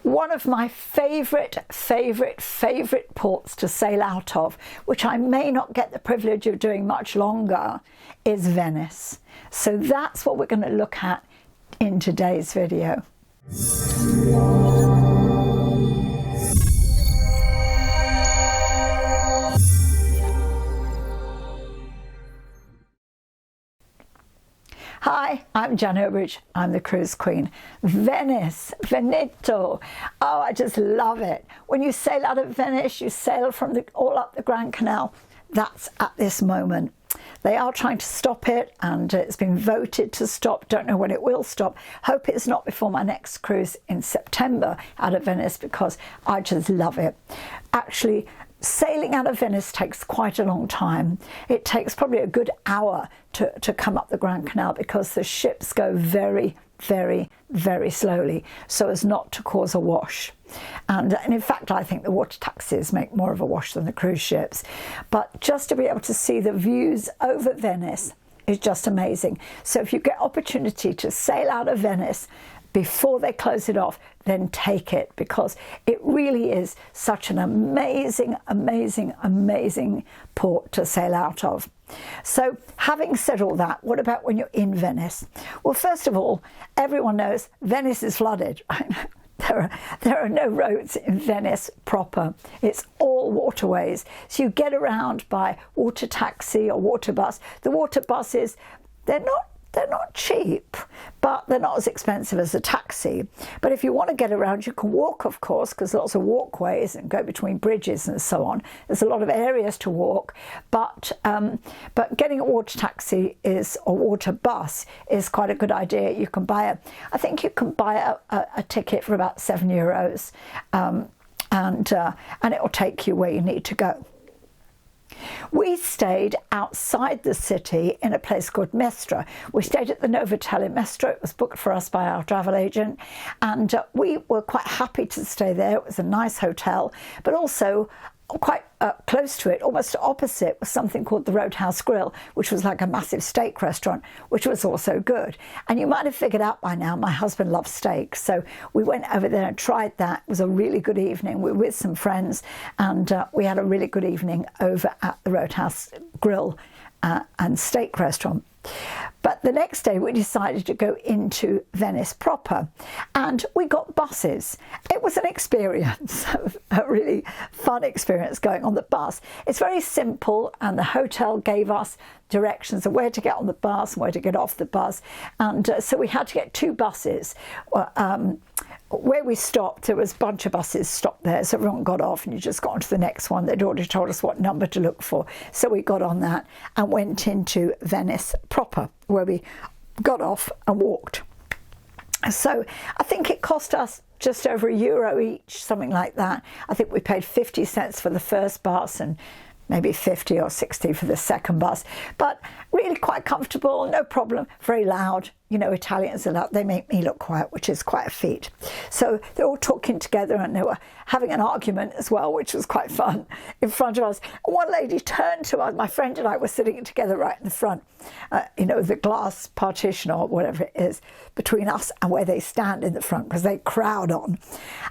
One of my favourite ports to sail out of, which I may not get the privilege of doing much longer, is Venice. So that's what we're going to look at in today's video. Hi, I'm Jan Obridge. I'm the cruise queen. Venice, Veneto. Oh, I just love it. When you sail out of Venice, you sail from all up the Grand Canal. That's at this moment. They are trying to stop it, and it's been voted to stop. Don't know when it will stop. Hope it's not before my next cruise in September out of Venice, because I just love it. Actually, sailing out of Venice takes quite a long time. It takes probably a good hour to come up the Grand Canal, because the ships go very, very, very slowly, so as not to cause a wash. And in fact, I think the water taxis make more of a wash than the cruise ships. But just to be able to see the views over Venice is just amazing. So if you get opportunity to sail out of Venice before they close it off, then take it, because it really is such an amazing, amazing, amazing port to sail out of. So having said all that, what about when you're in Venice? Well, first of all, everyone knows Venice is flooded. There are no roads in Venice proper. It's all waterways. So you get around by water taxi or water bus. The water buses, they're not cheap, but they're not as expensive as a taxi. But if you want to get around, you can walk, of course, because lots of walkways and go between bridges and so on. There's a lot of areas to walk, but getting a water taxi or water bus is quite a good idea. You can buy I think you can buy a ticket for about €7, and it will take you where you need to go. We stayed outside the city in a place called Mestre. We stayed at the Novotel in Mestre. It was booked for us by our travel agent, and we were quite happy to stay there. It was a nice hotel, but also quite close to it, almost opposite, was something called the Roadhouse Grill, which was like a massive steak restaurant, which was also good. And you might have figured out by now, my husband loves steak, so we went over there and tried that. It was a really good evening. We were with some friends, and we had a really good evening over at the Roadhouse Grill and steak restaurant. But the next day we decided to go into Venice proper, and we got buses. It was an experience, a really fun experience going on the bus. It's very simple, and the hotel gave us directions of where to get on the bus and where to get off the bus, and so we had to get two buses. Where we stopped, there was a bunch of buses stopped there, so everyone got off and you just got onto the next one. They'd already told us what number to look for, so we got on that and went into Venice proper, where we got off and walked. So I think it cost us just over €1 each, something like that. I think we paid 50 cents for the first bus and maybe 50 or 60 for the second bus, but really quite comfortable, no problem, very loud. You know, Italians are loud, they make me look quiet, which is quite a feat. So they're all talking together, and they were having an argument as well, which was quite fun, in front of us. And one lady turned to us, my friend and I were sitting together right in the front, the glass partition or whatever it is between us and where they stand in the front, because they crowd on.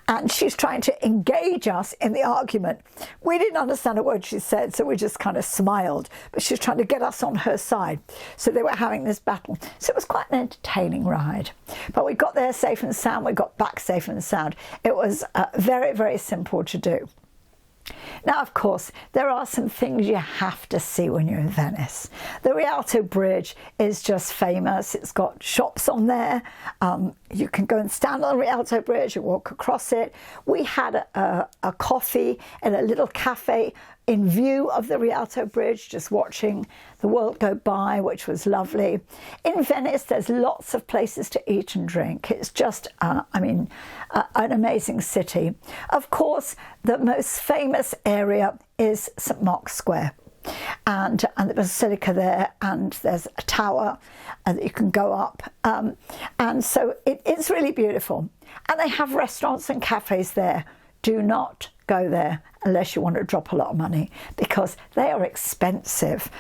And she's trying to engage us in the argument. We didn't understand a word she said, so we just kind of smiled, but she's trying to get us on her side. So they were having this battle. So it was quite an entertaining ride. But we got there safe and sound, we got back safe and sound. It was very, very simple to do. Now, of course, there are some things you have to see when you're in Venice. The Rialto Bridge is just famous. It's got shops on there. You can go and stand on the Rialto Bridge and walk across it. We had a coffee in a little cafe in view of the Rialto Bridge, just watching the world go by, which was lovely. In Venice, there's lots of places to eat and drink. It's just, an amazing city. Of course, the most famous area is St. Mark's Square. And the Basilica there, and there's a tower that you can go up. And so it's really beautiful. And they have restaurants and cafes there. Do not go there unless you want to drop a lot of money, because they are expensive,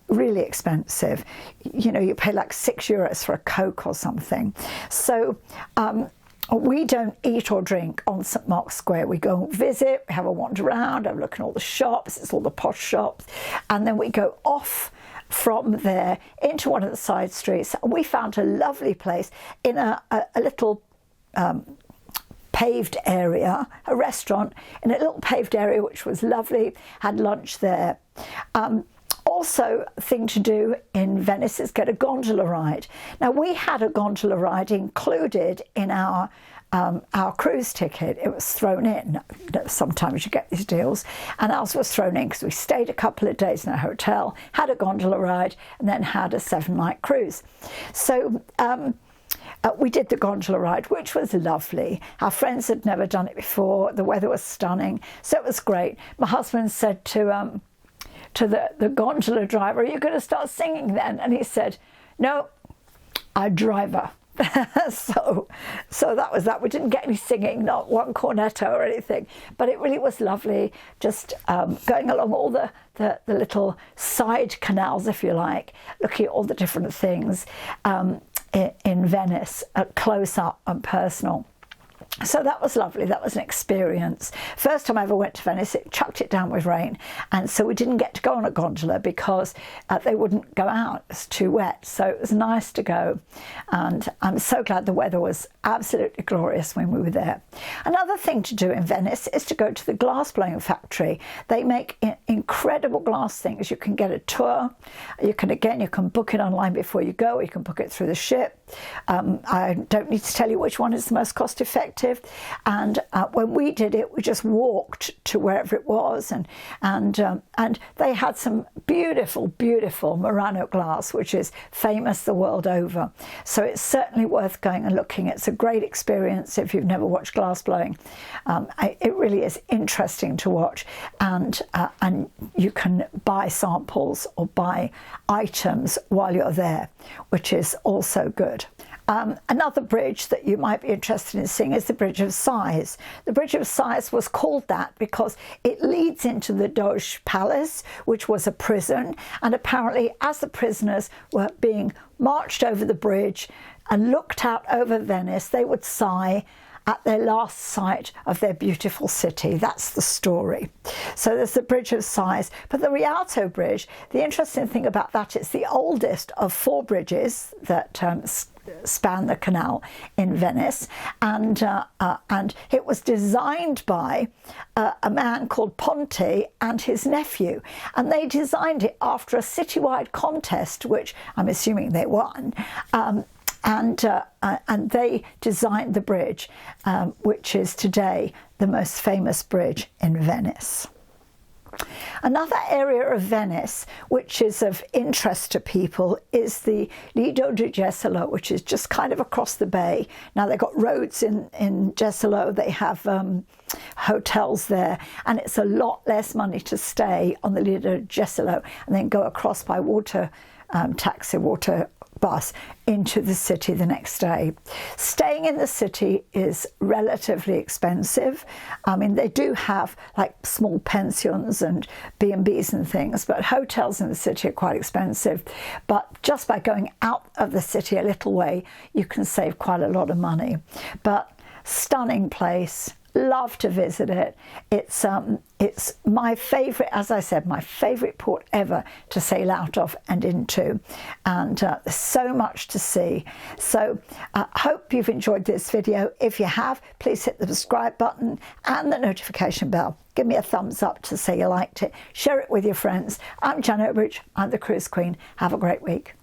really expensive. You know, you pay like €6 for a Coke or something. So we don't eat or drink on St Mark's Square. We go and visit, we have a wander around, have a look at all the shops, it's all the posh shops, and then we go off from there into one of the side streets. And we found a lovely place in a little paved area, a restaurant in a little paved area, which was lovely, had lunch there. Also, a thing to do in Venice is get a gondola ride. Now, we had a gondola ride included in our cruise ticket. It was thrown in. Sometimes you get these deals, and ours was thrown in because we stayed a couple of days in a hotel, had a gondola ride, and then had a 7-night cruise. So we did the gondola ride, which was lovely. Our friends had never done it before. The weather was stunning, so it was great. My husband said to the gondola driver, "Are you going to start singing then?" And he said, "No, I'm driver." so that was that. We didn't get any singing, not one cornetto or anything, but it really was lovely, just going along all the little side canals, if you like, looking at all the different things in Venice, close up and personal. So that was lovely. That was an experience. First time I ever went to Venice, it chucked it down with rain, and so we didn't get to go on a gondola because they wouldn't go out. It was too wet. So it was nice to go, and I'm so glad the weather was absolutely glorious when we were there. Another thing to do in Venice is to go to the glass blowing factory. They make incredible glass things. You can get a tour. You can book it online before you go, or you can book it through the ship. I don't need to tell you which one is the most cost effective. And when we did it, we just walked to wherever it was, and they had some beautiful Murano glass, which is famous the world over. So it's certainly worth going and looking. It's a great experience if you've never watched glass blowing. It really is interesting to watch, and you can buy samples or buy items while you're there, which is also good. Another bridge that you might be interested in seeing is the Bridge of Sighs. The Bridge of Sighs was called that because it leads into the Doge Palace, which was a prison, and apparently as the prisoners were being marched over the bridge and looked out over Venice, they would sigh at their last sight of their beautiful city. That's the story. So there's the Bridge of Sighs. But the Rialto Bridge, the interesting thing about that, it's the oldest of 4 bridges that span the canal in Venice, and it was designed by a man called Ponte and his nephew, and they designed it after a citywide contest, which I'm assuming they won. And they designed the bridge, which is today the most famous bridge in Venice. Another area of Venice which is of interest to people is the Lido di Jesolo, which is just kind of across the bay. Now they've got roads in Jesolo, they have hotels there, and it's a lot less money to stay on the Lido di Jesolo and then go across by water bus into the city the next day. Staying in the city is relatively expensive. I mean, they do have like small pensions and B&Bs and things, but hotels in the city are quite expensive. But just by going out of the city a little way, you can save quite a lot of money. But stunning place. Love to visit it. It's my favourite, as I said, my favourite port ever to sail out of and into, and there's so much to see. So I hope you've enjoyed this video. If you have, please hit the subscribe button and the notification bell. Give me a thumbs up to say you liked it. Share it with your friends. I'm Janet Rich. I'm the Cruise Queen. Have a great week.